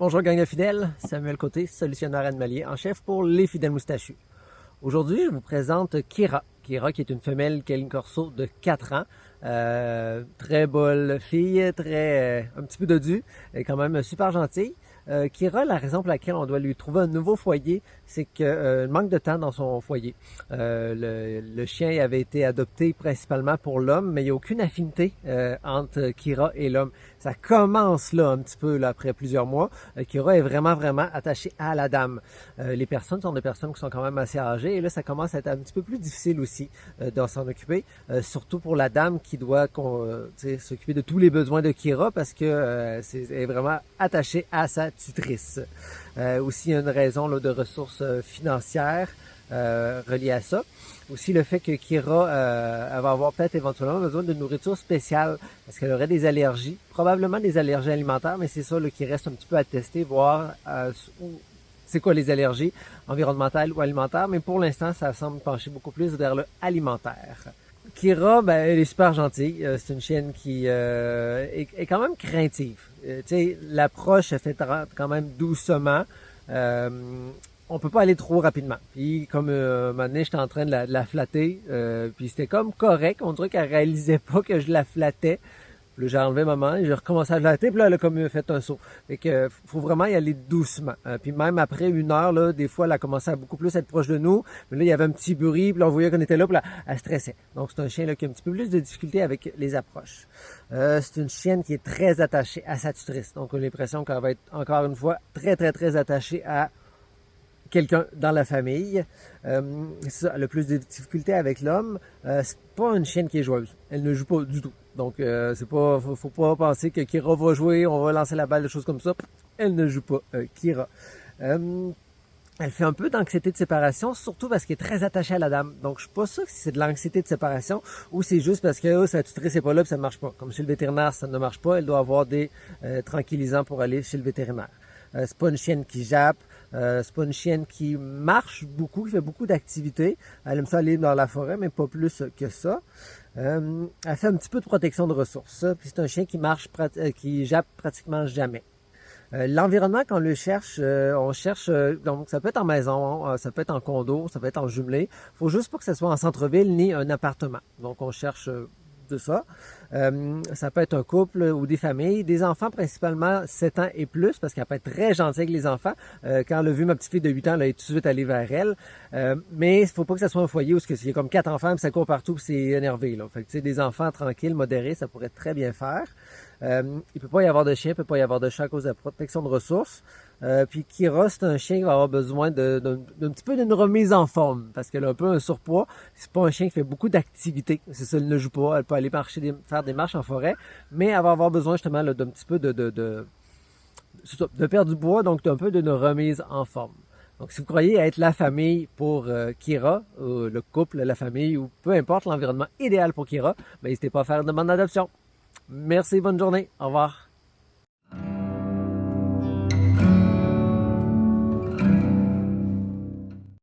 Bonjour gang de fidèles, Samuel Côté, solutionnaire animalier en chef pour les fidèles moustachus. Aujourd'hui, je vous présente Kira. Kira qui est une femelle Cane Corso de 4 ans. Très belle fille, un petit peu dodue, et quand même super gentille. Kira, la raison pour laquelle on doit lui trouver un nouveau foyer, c'est qu'il manque de temps dans son foyer. Le chien avait été adopté principalement pour l'homme, mais il n'y a aucune affinité entre Kira et l'homme. Ça commence là un petit peu là, après plusieurs mois. Kira est vraiment attachée à la dame. Les personnes sont des personnes qui sont quand même assez âgées et là ça commence à être un petit peu plus difficile aussi de s'en occuper, surtout pour la dame qui doit s'occuper de tous les besoins de Kira parce que elle est vraiment attachée à sa tutrice. Aussi, il y a une raison là, de ressources financières reliées à ça. Aussi, le fait que Kira elle va avoir peut-être éventuellement besoin de nourriture spéciale parce qu'elle aurait des allergies, probablement des allergies alimentaires, mais c'est ça là, qui reste un petit peu à tester, voir c'est quoi les allergies environnementales ou alimentaires, mais pour l'instant, ça semble pencher beaucoup plus vers le alimentaire. Kira, ben, elle est super gentille. C'est une chienne qui est quand même craintive. L'approche se fait quand même doucement. On peut pas aller trop rapidement. Puis comme un moment donné, j'étais en train de la flatter, puis c'était comme correct. On dirait qu'elle réalisait pas que je la flattais. Puis là, j'ai enlevé ma main, j'ai recommencé à flatter, puis là, elle a comme fait un saut. Fait que faut vraiment y aller doucement. Puis même après 1 heure, là, des fois, elle a commencé à beaucoup plus être proche de nous. Mais là, il y avait un petit bruit, puis là, on voyait qu'on était là, puis là, elle stressait. Donc, c'est un chien là, qui a un petit peu plus de difficulté avec les approches. C'est une chienne qui est très attachée à sa tutrice. Donc, on a l'impression qu'elle va être, encore une fois, très attachée à quelqu'un dans la famille. Ça, elle a plus de difficultés avec l'homme. C'est pas une chienne qui est joueuse. Elle ne joue pas du tout. Donc, c'est pas, faut pas penser que Kira va jouer, on va lancer la balle, des choses comme ça. Elle ne joue pas, Kira. Elle fait un peu d'anxiété de séparation, surtout parce qu'elle est très attachée à la dame. Donc, je suis pas sûr si c'est de l'anxiété de séparation ou c'est juste parce que sa tutrice n'est pas là et ça ne marche pas. Comme chez le vétérinaire, ça ne marche pas. Elle doit avoir des tranquillisants pour aller chez le vétérinaire. C'est pas une chienne qui jappe. C'est pas une chienne qui marche beaucoup, qui fait beaucoup d'activités. Elle aime ça aller dans la forêt, mais pas plus que ça. Elle fait un petit peu de protection de ressources. Puis c'est un chien qui jappe pratiquement jamais. L'environnement, quand on le cherche, donc ça peut être en maison, ça peut être en condo, ça peut être en jumelé. Faut juste pas que ce soit en centre-ville ni un appartement. Donc on cherche de ça. Ça peut être un couple ou des familles, des enfants principalement 7 ans et plus, parce qu'elle peut être très gentille avec les enfants. Quand elle a vu ma petite fille de 8 ans, elle est tout de suite allée vers elle. Mais il faut pas que ça soit un foyer où il y a comme 4 enfants, puis ça court partout, puis c'est énervé. Là. Fait que, des enfants tranquilles, modérés, ça pourrait très bien faire. Il peut pas y avoir de chien, il peut pas y avoir de chat à cause de la protection de ressources. Puis Kira, c'est un chien qui va avoir besoin d'un petit peu d'une remise en forme parce qu'elle a un peu un surpoids. C'est pas un chien qui fait beaucoup d'activités. C'est ça, elle ne joue pas. Elle peut aller faire des marches en forêt, mais elle va avoir besoin justement là, d'un petit peu de perdre du poids, donc d'un peu d'une remise en forme. Donc, si vous croyez être la famille pour Kira, ou le couple, la famille, ou peu importe l'environnement idéal pour Kira, ben, n'hésitez pas à faire une demande d'adoption. Merci, bonne journée. Au revoir.